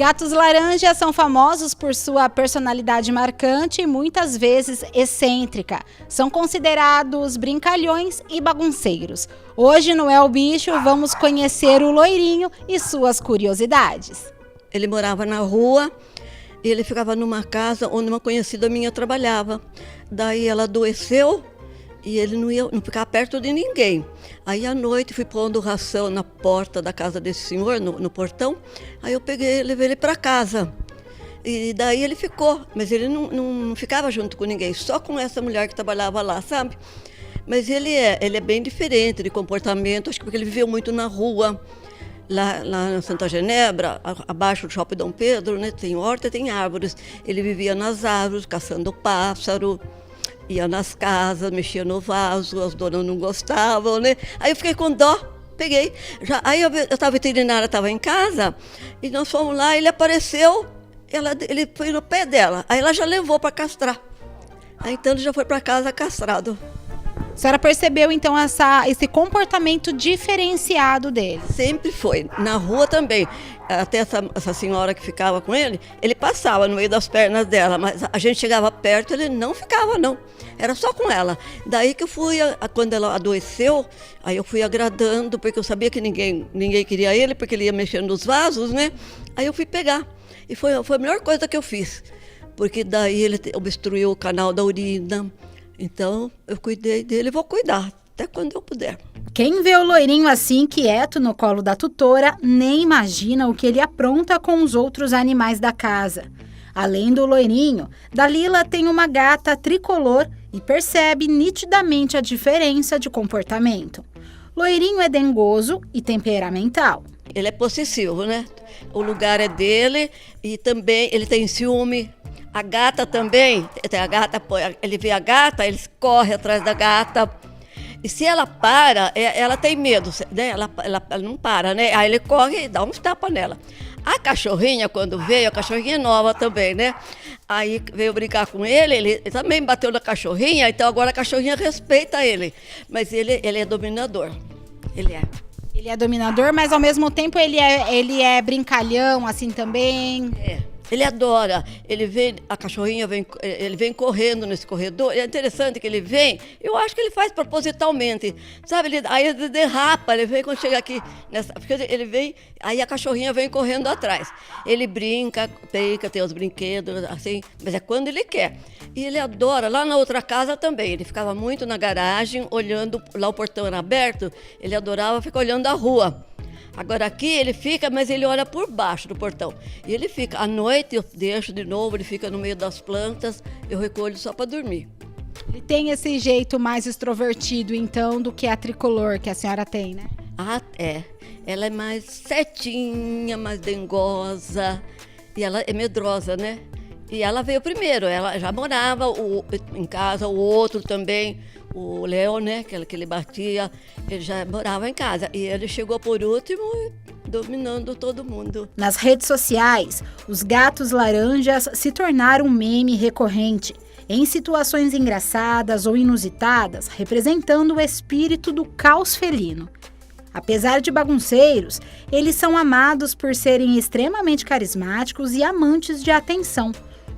Gatos laranja são famosos por sua personalidade marcante e muitas vezes excêntrica. São considerados brincalhões e bagunceiros. Hoje no É o Bicho vamos conhecer o loirinho e suas curiosidades. Ele morava na rua e ele ficava numa casa onde uma conhecida minha trabalhava. Daí ela adoeceu e ele não ficava perto de ninguém. Aí à noite fui pondo ração na porta da casa desse senhor, no portão. Aí eu levei ele para casa. E daí ele ficou, mas ele não ficava junto com ninguém, só com essa mulher que trabalhava lá, sabe? Mas ele é bem diferente de comportamento, acho que porque ele viveu muito na rua. Lá na Santa Genebra, abaixo do Shopping Dom Pedro, né, tem horta, tem árvores. Ele vivia nas árvores, caçando pássaro. Ia nas casas, mexia no vaso, as donas não gostavam, né? Aí eu fiquei com dó, peguei. Aí a veterinária estava em casa e nós fomos lá, ele apareceu, ele foi no pé dela. Aí ela já levou para castrar. Aí então ele já foi para casa castrado. A senhora percebeu então esse comportamento diferenciado dele? Sempre foi, na rua também. Até essa senhora que ficava com ele passava no meio das pernas dela, mas a gente chegava perto, ele não ficava não, era só com ela. Daí que eu fui, quando ela adoeceu, aí eu fui agradando, porque eu sabia que ninguém queria ele, porque ele ia mexendo nos vasos, né? Aí eu fui pegar, e foi a melhor coisa que eu fiz, porque daí ele obstruiu o canal da urina. Então, eu cuidei dele e vou cuidar, até quando eu puder. Quem vê o loirinho assim, quieto no colo da tutora, nem imagina o que ele apronta com os outros animais da casa. Além do loirinho, Dalila tem uma gata tricolor e percebe nitidamente a diferença de comportamento. Loirinho é dengoso e temperamental. Ele é possessivo, né? O lugar é dele e também ele tem ciúme. A gata também, ele vê a gata, ele corre atrás da gata. E se ela para, ela tem medo, né? Ela não para, né? Aí ele corre e dá uns tapas nela. A cachorrinha, quando veio, a cachorrinha é nova também, né? Aí veio brincar com ele também bateu na cachorrinha, então agora a cachorrinha respeita ele. Mas ele é dominador, ele é. Ele é dominador, mas ao mesmo tempo ele é brincalhão assim também. Ele adora, a cachorrinha ele vem correndo nesse corredor, é interessante que ele vem, eu acho que ele faz propositalmente, sabe, aí ele derrapa, ele vem quando chega aqui, porque ele vem, aí a cachorrinha vem correndo atrás, ele brinca, tem os brinquedos, assim, mas é quando ele quer. E ele adora, lá na outra casa também, ele ficava muito na garagem, olhando, lá o portão era aberto, ele adorava ficar olhando a rua. Agora aqui ele fica, mas ele olha por baixo do portão. E ele fica, à noite eu deixo de novo, ele fica no meio das plantas, eu recolho só para dormir. Ele tem esse jeito mais extrovertido, então, do que a tricolor que a senhora tem, né? Ah, é. Ela é mais certinha, mais dengosa, e ela é medrosa, né? E ela veio primeiro, ela já morava em casa, o outro também, o Léo, né, que ele batia, ele já morava em casa. E ele chegou por último, dominando todo mundo. Nas redes sociais, os gatos laranjas se tornaram um meme recorrente, em situações engraçadas ou inusitadas, representando o espírito do caos felino. Apesar de bagunceiros, eles são amados por serem extremamente carismáticos e amantes de atenção,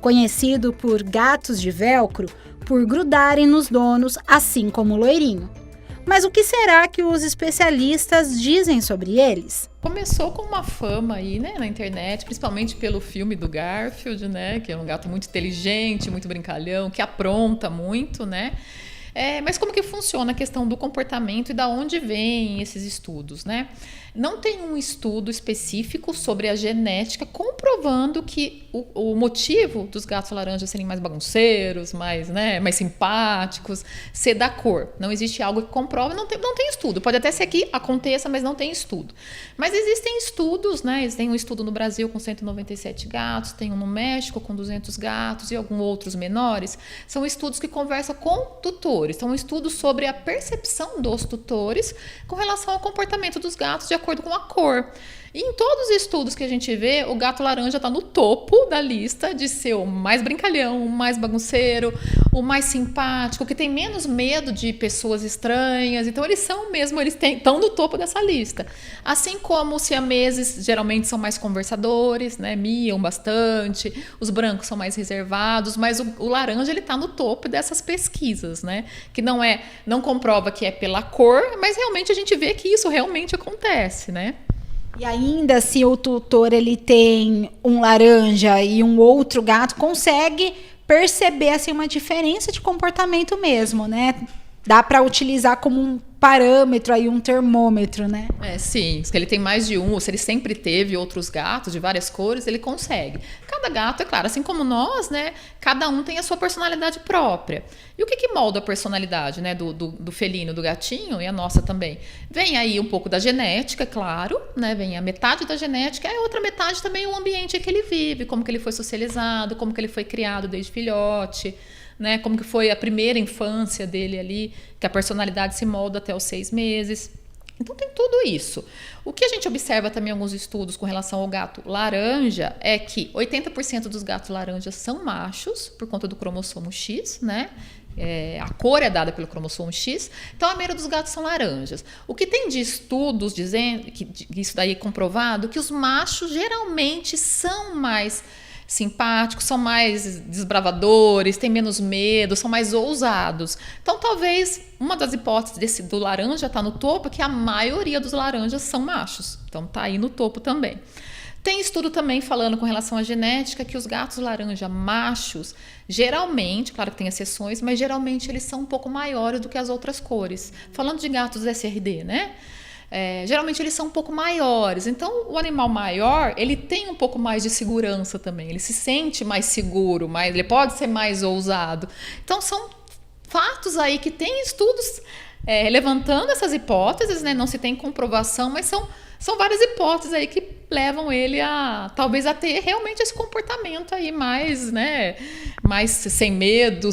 conhecido por gatos de velcro, por grudarem nos donos, assim como o loirinho. Mas o que será que os especialistas dizem sobre eles? Começou com uma fama aí, né, na internet, principalmente pelo filme do Garfield, né, que é um gato muito inteligente, muito brincalhão, que apronta muito, né? Mas como que funciona a questão do comportamento e da onde vêm esses estudos, né? Não tem um estudo específico sobre a genética comprovando que o motivo dos gatos laranjas serem mais bagunceiros, mais simpáticos, ser da cor. Não existe algo que comprove, não tem estudo. Pode até ser que aconteça, mas não tem estudo. Mas existem estudos, né? Tem um estudo no Brasil com 197 gatos, tem um no México com 200 gatos e alguns outros menores. São estudos que conversam com tutores. São estudos sobre a percepção dos tutores com relação ao comportamento dos gatos de acordo com a cor. E em todos os estudos que a gente vê, o gato laranja está no topo da lista de ser o mais brincalhão, o mais bagunceiro, o mais simpático, que tem menos medo de pessoas estranhas. Então eles estão no topo dessa lista. Assim como os siameses geralmente são mais conversadores, né? Miam bastante, os brancos são mais reservados, mas o laranja ele está no topo dessas pesquisas, né? Que não comprova que é pela cor, mas realmente a gente vê que isso realmente acontece, né? E ainda se o tutor ele tem um laranja e um outro gato, consegue perceber assim, uma diferença de comportamento mesmo, né? Dá para utilizar como um parâmetro aí, um termômetro, né? Sim, se ele tem mais de um, ou se ele sempre teve outros gatos de várias cores, ele consegue. Cada gato, é claro, assim como nós, né? Cada um tem a sua personalidade própria. E o que molda a personalidade, né? Do felino, do gatinho e a nossa também? Vem aí um pouco da genética, claro, né? Vem a metade da genética, e a outra metade também o ambiente em que ele vive, como que ele foi socializado, como que ele foi criado desde filhote, né, como que foi a primeira infância dele ali, que a personalidade se molda até os 6 meses. Então tem tudo isso. O que a gente observa também em alguns estudos com relação ao gato laranja é que 80% dos gatos laranjas são machos, por conta do cromossomo X, né? A cor é dada pelo cromossomo X, então a maioria dos gatos são laranjas. O que tem de estudos dizendo, que isso daí é comprovado, que os machos geralmente são mais simpáticos, são mais desbravadores, têm menos medo, são mais ousados. Então, talvez uma das hipóteses do laranja está no topo é que a maioria dos laranjas são machos. Então, está aí no topo também. Tem estudo também falando com relação à genética que os gatos laranja machos, geralmente, claro que tem exceções, mas geralmente eles são um pouco maiores do que as outras cores. Falando de gatos SRD, né? Geralmente eles são um pouco maiores, então o animal maior ele tem um pouco mais de segurança também, ele se sente mais seguro, ele pode ser mais ousado. Então são fatos aí que tem estudos levantando essas hipóteses, né? Não se tem comprovação, mas são várias hipóteses aí que levam ele talvez a ter realmente esse comportamento aí mais, né, mais sem medo,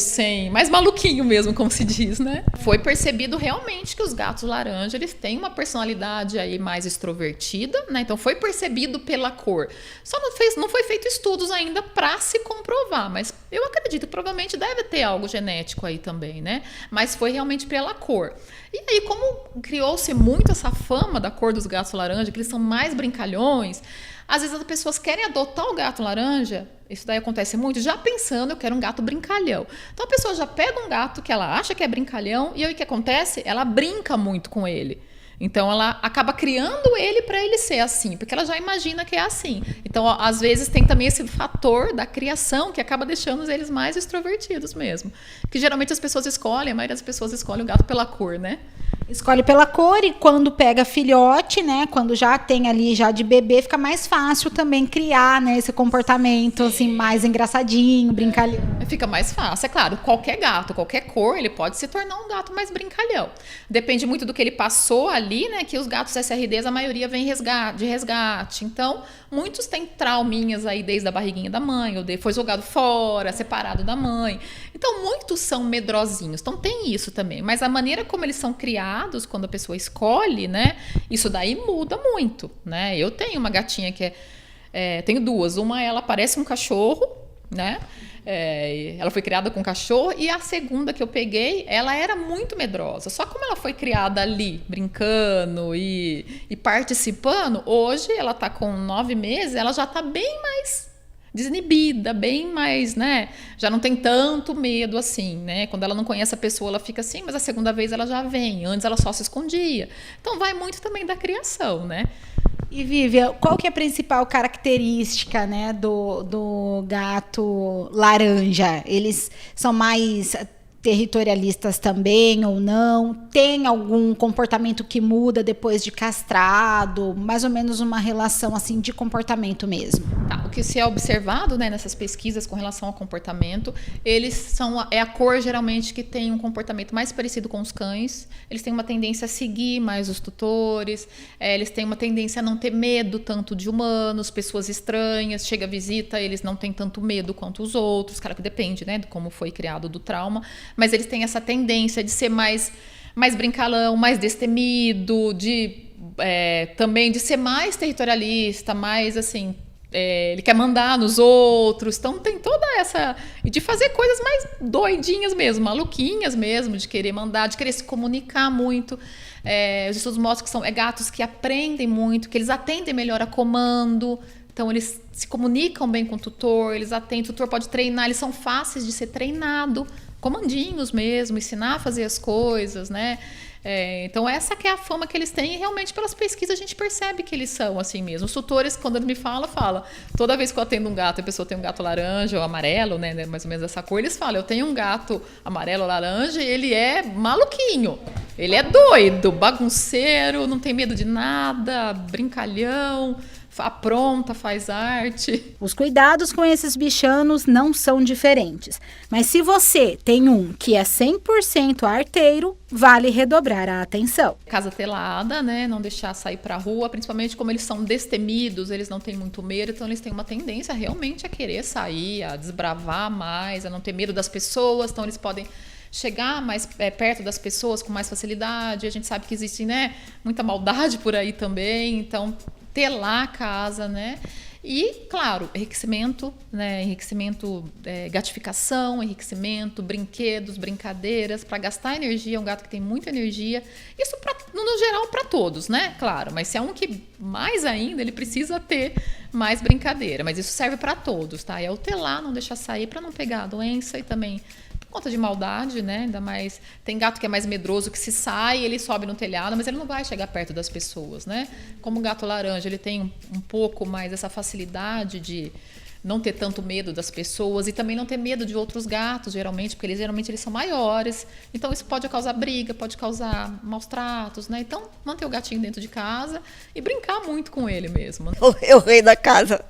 mais maluquinho mesmo, como se diz, né? Foi percebido realmente que os gatos laranja, eles têm uma personalidade aí mais extrovertida, né? Então foi percebido pela cor. Só não foi feito estudos ainda para se comprovar, mas eu acredito que provavelmente deve ter algo genético aí também, né? Mas foi realmente pela cor. E aí, como criou-se muito essa fama da cor dos gatos laranja, que eles são mais brincalhões, às vezes as pessoas querem adotar o gato laranja, isso daí acontece muito, já pensando, eu quero um gato brincalhão. Então a pessoa já pega um gato que ela acha que é brincalhão, e aí o que acontece? Ela brinca muito com ele. Então ela acaba criando ele para ele ser assim, porque ela já imagina que é assim. Então, às vezes, tem também esse fator da criação que acaba deixando eles mais extrovertidos mesmo. Que geralmente as pessoas escolhem, a maioria das pessoas escolhe o gato pela cor, né? Escolhe pela cor, e quando pega filhote, né, quando já tem ali já de bebê, fica mais fácil também criar, né, esse comportamento assim mais engraçadinho, brincalhão. Fica mais fácil, é claro, qualquer gato, qualquer cor, ele pode se tornar um gato mais brincalhão. Depende muito do que ele passou ali, né, que os gatos SRDs, a maioria vem de resgate. Então, muitos têm trauminhas aí desde a barriguinha da mãe, ou foi jogado fora, separado da mãe. Então, muitos são medrosinhos. Então, tem isso também. Mas a maneira como eles são criados, quando a pessoa escolhe, né, isso daí muda muito, né? Eu tenho uma gatinha que tenho duas. Uma, ela parece um cachorro, né? Ela foi criada com cachorro, e a segunda que eu peguei, ela era muito medrosa. Só como ela foi criada ali, brincando e participando, hoje ela tá com 9 meses, ela já tá bem mais desinibida, bem mais, né? Já não tem tanto medo assim, né? Quando ela não conhece a pessoa, ela fica assim, mas a segunda vez ela já vem. Antes ela só se escondia. Então vai muito também da criação, né? E Vivian, qual que é a principal característica, né, do gato laranja? Eles são mais territorialistas também ou não? Tem algum comportamento que muda depois de castrado? Mais ou menos uma relação assim de comportamento mesmo. Tá, o que se é observado, né, nessas pesquisas com relação ao comportamento, eles são a cor geralmente que tem um comportamento mais parecido com os cães. Eles têm uma tendência a seguir mais os tutores. Eles têm uma tendência a não ter medo tanto de humanos, pessoas estranhas. Chega a visita, eles não têm tanto medo quanto os outros. Claro que depende, né, de como foi criado, do trauma. Mas eles têm essa tendência de ser mais brincalão, mais destemido, de também de ser mais territorialista, mais assim, ele quer mandar nos outros, então tem toda essa... E de fazer coisas mais doidinhas mesmo, maluquinhas mesmo, de querer mandar, de querer se comunicar muito. Os estudos mostram que são gatos que aprendem muito, que eles atendem melhor a comando, então eles se comunicam bem com o tutor, eles atendem, o tutor pode treinar, eles são fáceis de ser treinado, comandinhos mesmo, ensinar a fazer as coisas, né? Então essa que é a fama que eles têm, e realmente pelas pesquisas a gente percebe que eles são assim mesmo. Os tutores, quando eles me fala, toda vez que eu atendo um gato, a pessoa tem um gato laranja ou amarelo, né, mais ou menos essa cor, eles falam, eu tenho um gato amarelo ou laranja e ele é maluquinho, ele é doido, bagunceiro, não tem medo de nada, brincalhão, apronta, faz arte. Os cuidados com esses bichanos não são diferentes. Mas se você tem um que é 100% arteiro, vale redobrar a atenção. Casa telada, né? Não deixar sair pra rua, principalmente como eles são destemidos, eles não têm muito medo, então eles têm uma tendência realmente a querer sair, a desbravar mais, a não ter medo das pessoas, então eles podem chegar mais perto das pessoas com mais facilidade. A gente sabe que existe, né, muita maldade por aí também, então telar a casa, né? E, claro, enriquecimento, né? Gatificação, enriquecimento, brinquedos, brincadeiras, para gastar energia. É um gato que tem muita energia. Isso, no geral, para todos, né? Claro, mas se é um que mais ainda, ele precisa ter mais brincadeira. Mas isso serve para todos, tá? É o telar, não deixar sair para não pegar a doença e também... por conta de maldade, né? Ainda mais tem gato que é mais medroso, que se sai, ele sobe no telhado, mas ele não vai chegar perto das pessoas, né? Como o gato laranja, ele tem um pouco mais essa facilidade de não ter tanto medo das pessoas e também não ter medo de outros gatos, geralmente, porque geralmente eles são maiores. Então isso pode causar briga, pode causar maus tratos, né? Então manter o gatinho dentro de casa e brincar muito com ele mesmo. O rei da casa.